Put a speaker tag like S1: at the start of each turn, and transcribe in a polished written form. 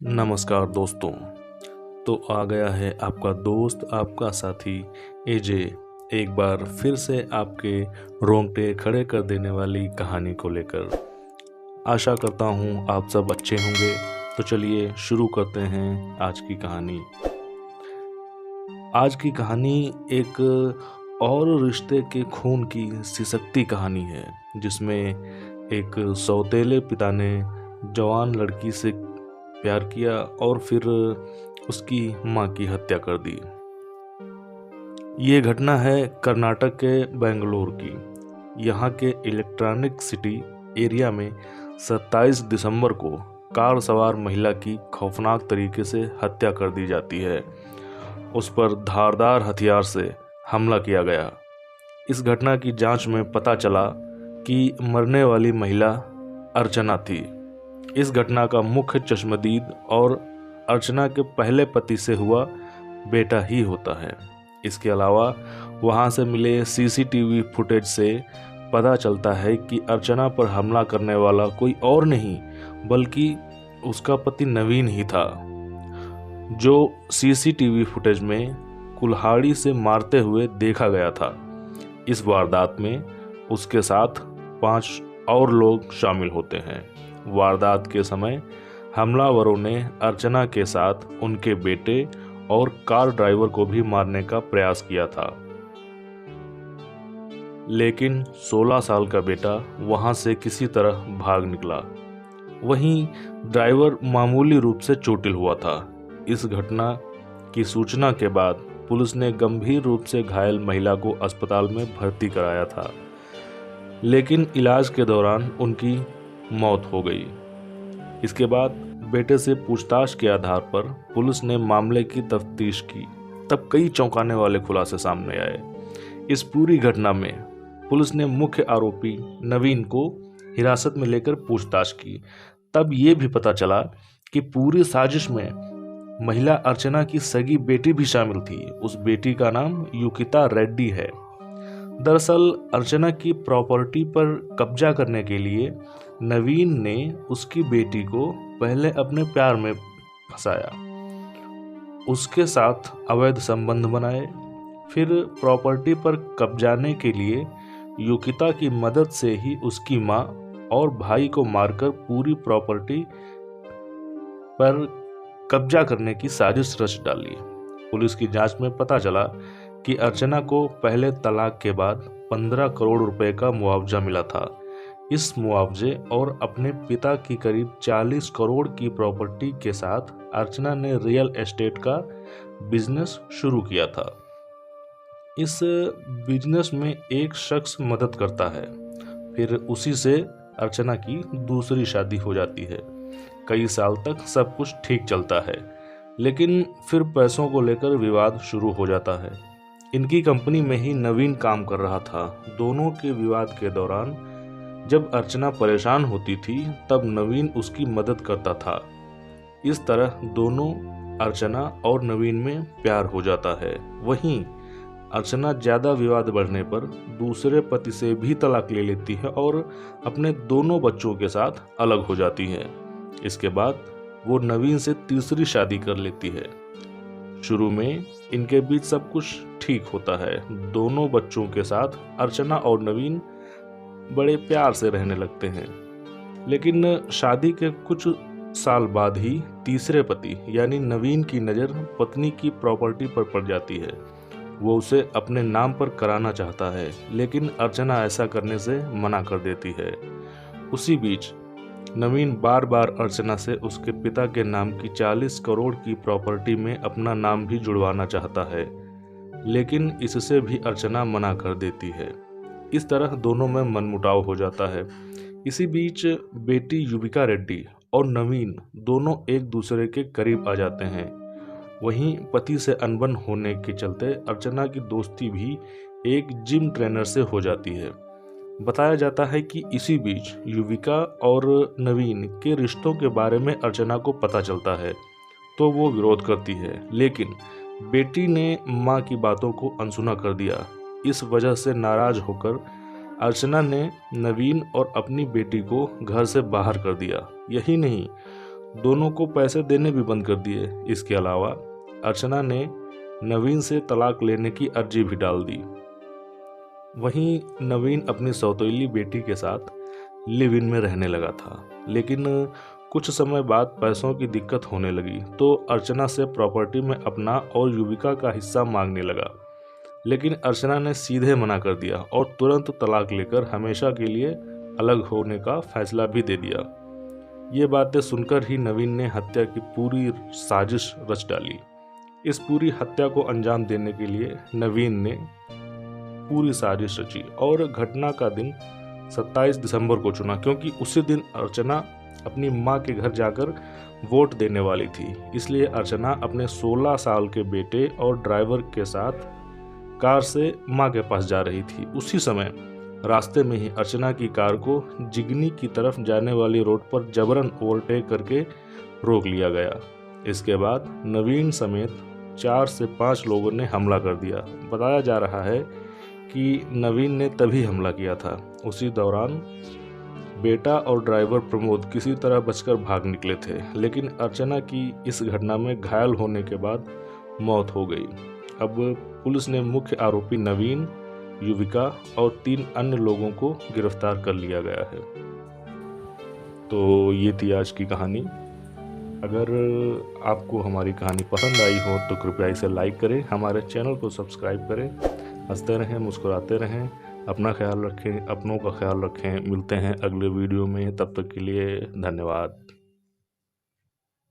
S1: नमस्कार दोस्तों। तो आ गया है आपका दोस्त, आपका साथी एजे, एक बार फिर से आपके रोंगटे खड़े कर देने वाली कहानी को लेकर। आशा करता हूँ आप सब अच्छे होंगे। तो चलिए शुरू करते हैं आज की कहानी। आज की कहानी एक और रिश्ते के खून की सिसकती कहानी है, जिसमें एक सौतेले पिता ने जवान लड़की से प्यार किया और फिर उसकी मां की हत्या कर दी। ये घटना है कर्नाटक के बेंगलोर की। यहाँ के इलेक्ट्रॉनिक सिटी एरिया में 27 दिसंबर को कार सवार महिला की खौफनाक तरीके से हत्या कर दी जाती है। उस पर धारदार हथियार से हमला किया गया। इस घटना की जांच में पता चला कि मरने वाली महिला अर्चना थी। इस घटना का मुख्य चश्मदीद और अर्चना के पहले पति से हुआ बेटा ही होता है। इसके अलावा वहां से मिले सीसीटीवी फुटेज से पता चलता है कि अर्चना पर हमला करने वाला कोई और नहीं बल्कि उसका पति नवीन ही था, जो सीसीटीवी फुटेज में कुल्हाड़ी से मारते हुए देखा गया था। इस वारदात में उसके साथ 5 और लोग शामिल होते हैं। वारदात के समय हमलावरों ने अर्चना के साथ उनके बेटे और कार ड्राइवर को भी मारने का प्रयास किया था, लेकिन 16 साल का बेटा वहां से किसी तरह भाग निकला। वहीं ड्राइवर मामूली रूप से चोटिल हुआ था। इस घटना की सूचना के बाद पुलिस ने गंभीर रूप से घायल महिला को अस्पताल में भर्ती कराया था, लेकिन इलाज के दौरान उनकी मौत हो गई। इसके बाद बेटे से पूछताछ के आधार पर पुलिस ने मामले की तफ्तीश की। तब कई चौंकाने वाले खुलासे सामने आए। इस पूरी घटना में पुलिस ने मुख्य आरोपी नवीन को हिरासत में लेकर पूछताछ की। तब ये भी पता चला कि पूरी साजिश में महिला अर्चना की सगी बेटी भी शामिल थी। उस बेटी का नाम युकिता रेड्डी है। दरअसल अर्चना की प्रॉपर्टी पर कब्जा करने के लिए नवीन ने उसकी बेटी को पहले अपने प्यार में फंसाया, उसके साथ अवैध संबंध बनाए, फिर प्रॉपर्टी पर कब्जाने के लिए युकिता की मदद से ही उसकी मां और भाई को मारकर पूरी प्रॉपर्टी पर कब्जा करने की साजिश रच डाली। पुलिस की जांच में पता चला कि अर्चना को पहले तलाक के बाद 15 करोड़ रुपए का मुआवजा मिला था। इस मुआवजे और अपने पिता की करीब 40 करोड़ की प्रॉपर्टी के साथ अर्चना ने रियल एस्टेट का बिजनेस शुरू किया था। इस बिजनेस में एक शख्स मदद करता है, फिर उसी से अर्चना की दूसरी शादी हो जाती है। कई साल तक सब कुछ ठीक चलता है, लेकिन फिर पैसों को लेकर विवाद शुरू हो जाता है। इनकी कंपनी में ही नवीन काम कर रहा था। दोनों के विवाद के दौरान जब अर्चना परेशान होती थी तब नवीन उसकी मदद करता था। इस तरह दोनों अर्चना और नवीन में प्यार हो जाता है। वहीं अर्चना ज्यादा विवाद बढ़ने पर दूसरे पति से भी तलाक ले लेती है और अपने दोनों बच्चों के साथ अलग हो जाती है। इसके बाद वो नवीन से तीसरी शादी कर लेती है। शुरू में इनके बीच सब कुछ ठीक होता है। दोनों बच्चों के साथ अर्चना और नवीन बड़े प्यार से रहने लगते हैं, लेकिन शादी के कुछ साल बाद ही तीसरे पति यानी नवीन की नज़र पत्नी की प्रॉपर्टी पर पड़ जाती है। वो उसे अपने नाम पर कराना चाहता है, लेकिन अर्चना ऐसा करने से मना कर देती है। उसी बीच नवीन बार बार अर्चना से उसके पिता के नाम की 40 करोड़ की प्रॉपर्टी में अपना नाम भी जुड़वाना चाहता है, लेकिन इससे भी अर्चना मना कर देती है। इस तरह दोनों में मनमुटाव हो जाता है। इसी बीच बेटी युविका रेड्डी और नवीन दोनों एक दूसरे के करीब आ जाते हैं। वहीं पति से अनबन होने के चलते अर्चना की दोस्ती भी एक जिम ट्रेनर से हो जाती है। बताया जाता है कि इसी बीच युविका और नवीन के रिश्तों के बारे में अर्चना को पता चलता है, तो वो विरोध करती है, लेकिन बेटी ने मां की बातों को अनसुना कर दिया। इस वजह से नाराज होकर अर्चना ने नवीन और अपनी बेटी को घर से बाहर कर दिया। यही नहीं, दोनों को पैसे देने भी बंद कर दिए। इसके अलावा अर्चना ने नवीन से तलाक लेने की अर्जी भी डाल दी। वहीं नवीन अपनी सौतेली बेटी के साथ लिव इन में रहने लगा था, लेकिन कुछ समय बाद पैसों की दिक्कत होने लगी तो अर्चना से प्रॉपर्टी में अपना और युविका का हिस्सा मांगने लगा। लेकिन अर्चना ने सीधे मना कर दिया और तुरंत तलाक लेकर हमेशा के लिए अलग होने का फैसला भी दे दिया। ये बातें सुनकर ही नवीन ने हत्या की पूरी साजिश रच डाली। इस पूरी हत्या को अंजाम देने के लिए नवीन ने पूरी साजिश रची और घटना का दिन 27 दिसंबर को चुना, क्योंकि उसी दिन अर्चना अपनी मां के घर जाकर वोट देने वाली थी। इसलिए अर्चना अपने 16 साल के बेटे और ड्राइवर के साथ कार से मां के पास जा रही थी। उसी समय रास्ते में ही अर्चना की कार को जिगनी की तरफ जाने वाली रोड पर जबरन ओवरटेक करके रोक लिया गया। इसके बाद नवीन समेत 4 से 5 लोगों ने हमला कर दिया। बताया जा रहा है कि नवीन ने तभी हमला किया था। उसी दौरान बेटा और ड्राइवर प्रमोद किसी तरह बचकर भाग निकले थे, लेकिन अर्चना की इस घटना में घायल होने के बाद मौत हो गई। अब पुलिस ने मुख्य आरोपी नवीन, युविका और 3 अन्य लोगों को गिरफ्तार कर लिया गया है। तो ये थी आज की कहानी। अगर आपको हमारी कहानी पसंद आई हो तो कृपया इसे लाइक करें, हमारे चैनल को सब्सक्राइब करें। हंसते रहें, मुस्कुराते रहें, अपना ख्याल रखें, अपनों का ख्याल रखें। मिलते हैं अगले वीडियो में, तब तक के लिए धन्यवाद।